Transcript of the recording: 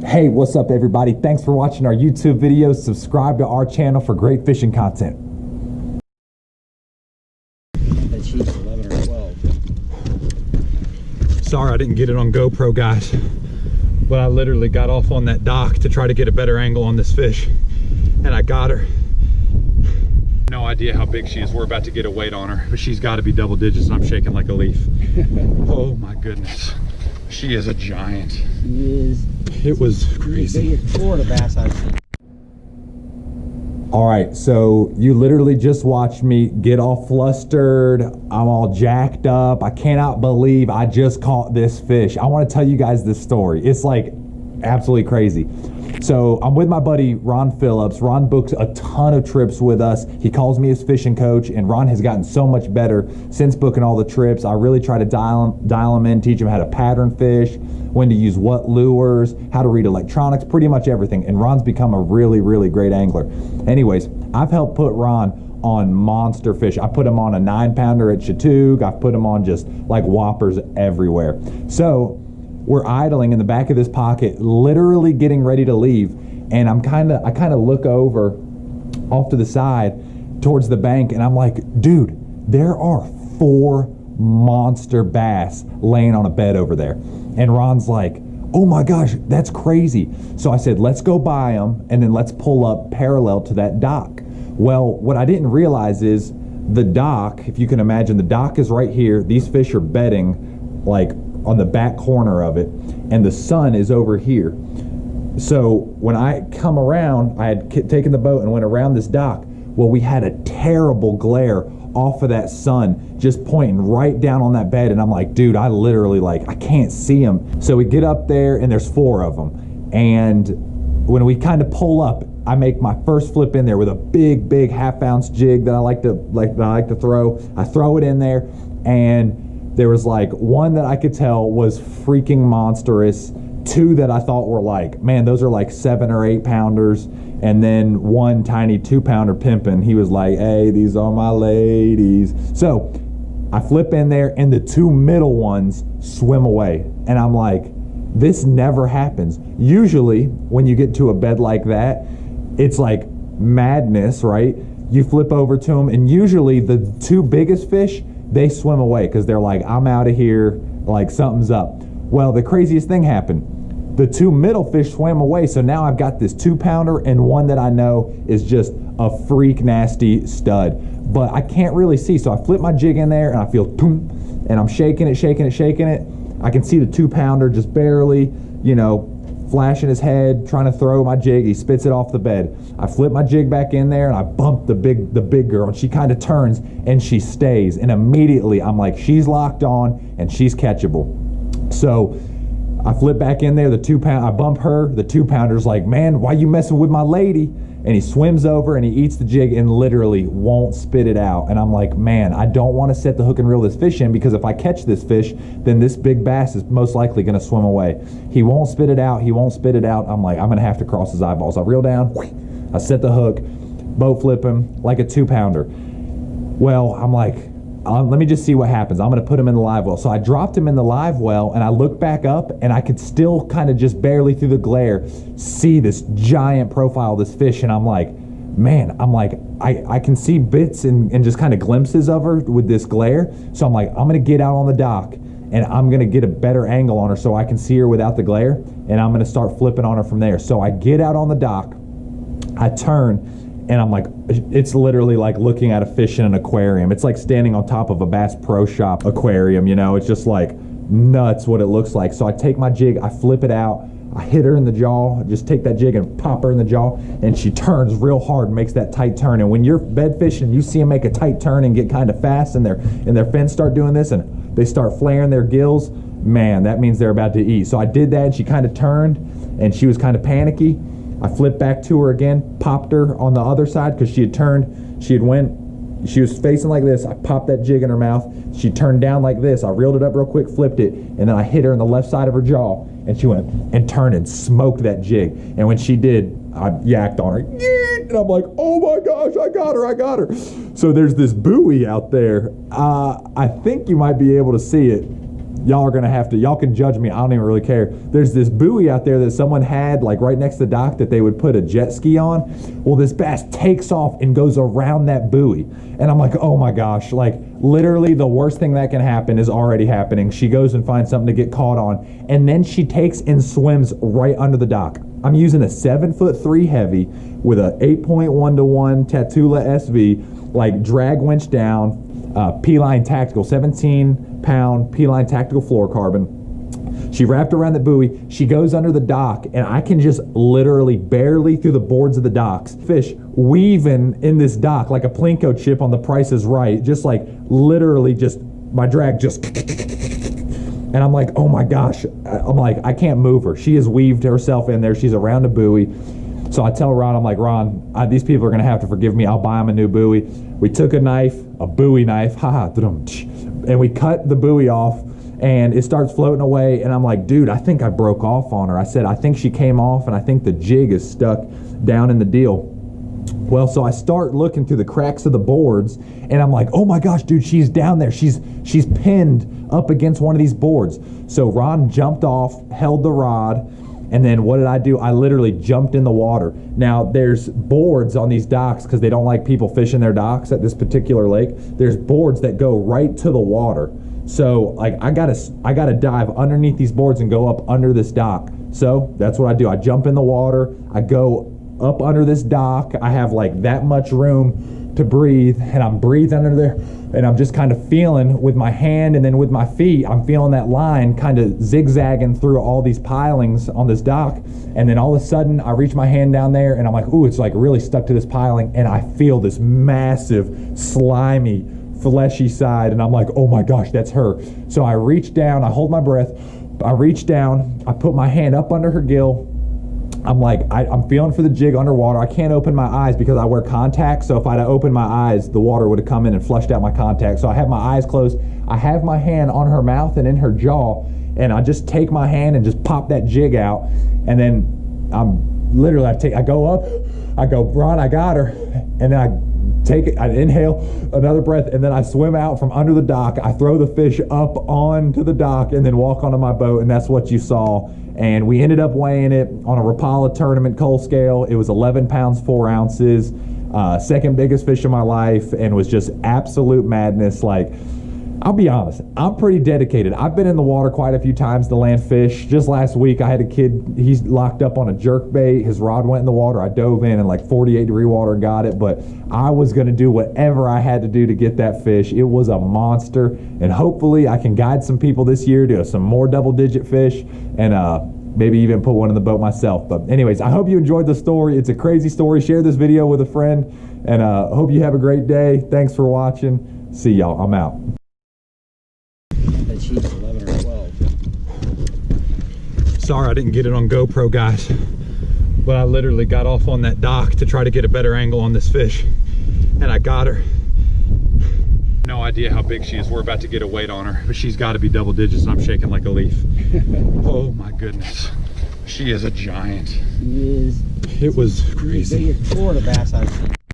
Hey, what's up everybody? Thanks for watching our YouTube videos. Subscribe to our channel for great fishing content. That sheep's 11 or 12. Sorry I didn't get it on GoPro, guys, but I literally got off on that dock to try to get a better angle on this fish, and I got her. No idea how big she is. We're about to get a weight on her, but she's got to be double digits, and I'm shaking like a leaf. Oh my goodness, she is a giant. She is. It was crazy. Biggest Florida bass I've seen. All right, so you literally just watched me get all flustered. I'm all jacked up. I cannot believe I just caught this fish. I want to tell you guys this story. It's like absolutely crazy. So I'm with my buddy Ron Phillips. Ron books a ton of trips with us. He calls me his fishing coach, and Ron has gotten so much better since booking all the trips. I really try to dial him in, teach him how to pattern fish, when to use what lures, how to read electronics, pretty much everything. And Ron's become a really, really great angler. Anyways, I've helped put Ron on monster fish. I put him on a 9-pounder at Chatoog. I've put him on just like whoppers everywhere. So we're idling in the back of this pocket, literally getting ready to leave, and I kind of look over off to the side towards the bank, and I'm like, dude, there are 4 monster bass laying on a bed over there. And Ron's like, oh my gosh, that's crazy. So I said, let's go buy them, and then let's pull up parallel to that dock. Well, what I didn't realize is the dock, if you can imagine, the dock is right here. These fish are bedding like on the back corner of it, and the sun is over here. So when I come around, I had taken the boat and went around this dock. Well, we had a terrible glare off of that sun just pointing right down on that bed, and I'm like, dude, I literally, like, I can't see them. So we get up there, and there's 4 of them, and when we kind of pull up, I make my first flip in there with a big 1/2-ounce jig that I like to throw. I throw it in there, and there was like 1 that I could tell was freaking monstrous, 2 that I thought were like, man, those are like 7 or 8 pounders, and then 1 tiny 2-pounder pimping. He was like, hey, these are my ladies. So I flip in there, and the 2 middle ones swim away, and I'm like, this never happens. Usually when you get to a bed like that, it's like madness, right? You flip over to them, and usually the 2 biggest fish, they swim away because they're like, I'm out of here, like something's up. Well, the craziest thing happened. The 2 middle fish swam away, so now I've got this 2-pounder and 1 that I know is just a freak nasty stud. But I can't really see, so I flip my jig in there, and I feel boom, and I'm shaking it. I can see the 2-pounder just barely, you know, flashing his head, trying to throw my jig. He spits it off the bed. I flip my jig back in there, and I bump the big girl, and she kind of turns and she stays, and immediately I'm like, she's locked on and she's catchable. So I flip back in there, the 2-pounder, I bump her, the 2-pounder's like, man, why you messing with my lady? And he swims over and he eats the jig and literally won't spit it out. And I'm like, man, I don't want to set the hook and reel this fish in, because if I catch this fish, then this big bass is most likely going to swim away. He won't spit it out. I'm like, I'm going to have to cross his eyeballs. I reel down, I set the hook, boat flip him like a 2-pounder. Well, I'm like, let me just see what happens. I'm going to put him in the live well. So I dropped him in the live well, and I look back up, and I could still kind of just barely through the glare see this giant profile of this fish. And I'm like, man, I can see bits and just kind of glimpses of her with this glare. So I'm like, I'm going to get out on the dock, and I'm going to get a better angle on her so I can see her without the glare, and I'm going to start flipping on her from there. So I get out on the dock, I turn, and I'm like, it's literally like looking at a fish in an aquarium. It's like standing on top of a Bass Pro Shop aquarium, you know? It's just like nuts what it looks like. So I take my jig, I flip it out, I hit her in the jaw, just take that jig and pop her in the jaw, and she turns real hard and makes that tight turn. And when you're bed fishing and you see them make a tight turn and get kind of fast, and their fins start doing this and they start flaring their gills, man, that means they're about to eat. So I did that, and she kind of turned, and she was kind of panicky. I flipped back to her again, popped her on the other side because she had turned, she was facing like this. I popped that jig in her mouth. She turned down like this. I reeled it up real quick, flipped it, and then I hit her in the left side of her jaw, and she went and turned and smoked that jig. And when she did, I yacked on her, and I'm like, oh my gosh, I got her. So there's this buoy out there. I think you might be able to see it. y'all are gonna have to, y'all can judge me, I don't even really care. There's this buoy out there that someone had like right next to the dock that they would put a jet ski on. Well, this bass takes off and goes around that buoy. And I'm like, oh my gosh, like literally the worst thing that can happen is already happening. She goes and finds something to get caught on, and then she takes and swims right under the dock. I'm using a 7'3" heavy with a 8.1-to-1 Tatula SV, like drag winch down, P-Line Tactical, 17-pound P-Line Tactical fluorocarbon. She wrapped around the buoy. She goes under the dock, and I can just literally barely through the boards of the docks. Fish weaving in this dock like a Plinko chip on The Price is Right. Just like literally just, my drag just... And I'm like, oh my gosh. I'm like, I can't move her. She has weaved herself in there. She's around a buoy. So I tell Ron, I'm like, Ron, these people are going to have to forgive me. I'll buy them a new buoy. We took a knife, a buoy knife, and we cut the buoy off, and it starts floating away. And I'm like, dude, I think I broke off on her. I said, I think she came off, and I think the jig is stuck down in the deal. Well, so I start looking through the cracks of the boards, and I'm like, oh my gosh, dude, she's down there. She's pinned up against one of these boards. So Ron jumped off, held the rod, and then what did I do? I literally jumped in the water. Now, there's boards on these docks because they don't like people fishing their docks at this particular lake. There's boards that go right to the water. So, like, I gotta dive underneath these boards and go up under this dock. So that's what I do. I jump in the water. I go up under this dock. I have like that much room to breathe, and I'm breathing under there, and I'm just kind of feeling with my hand and then with my feet, I'm feeling that line kind of zigzagging through all these pilings on this dock. And then all of a sudden I reach my hand down there, and I'm like, ooh, it's like really stuck to this piling, and I feel this massive slimy fleshy side, and I'm like, oh my gosh, that's her. So I reach down, I hold my breath, I reach down, I put my hand up under her gill. I'm like, I'm feeling for the jig underwater. I can't open my eyes because I wear contacts. So if I'd opened my eyes, the water would have come in and flushed out my contacts. So I have my eyes closed. I have my hand on her mouth and in her jaw, and I just take my hand and just pop that jig out. And then I go up, I go, Ron, I got her. And then I inhale another breath, and then I swim out from under the dock. I throw the fish up onto the dock and then walk onto my boat, and that's what you saw. And we ended up weighing it on a Rapala tournament coal scale. It was 11 pounds, 4 ounces, second biggest fish of my life, and was just absolute madness. Like, I'll be honest, I'm pretty dedicated. I've been in the water quite a few times to land fish. Just last week, I had a kid, he's locked up on a jerkbait. His rod went in the water. I dove in like 48-degree water and got it, but I was gonna do whatever I had to do to get that fish. It was a monster, and hopefully I can guide some people this year to some more double-digit fish, and maybe even put one in the boat myself. But anyways, I hope you enjoyed the story. It's a crazy story. Share this video with a friend, and hope you have a great day. Thanks for watching. See y'all. I'm out. She's 11 or 12. Sorry I didn't get it on GoPro, guys, but I literally got off on that dock to try to get a better angle on this fish, and I got her. No idea how big she is. We're about to get a weight on her, but she's got to be double digits, and I'm shaking like a leaf. Oh my goodness, she is a giant. She is. It was crazy. Biggest Florida bass I've seen.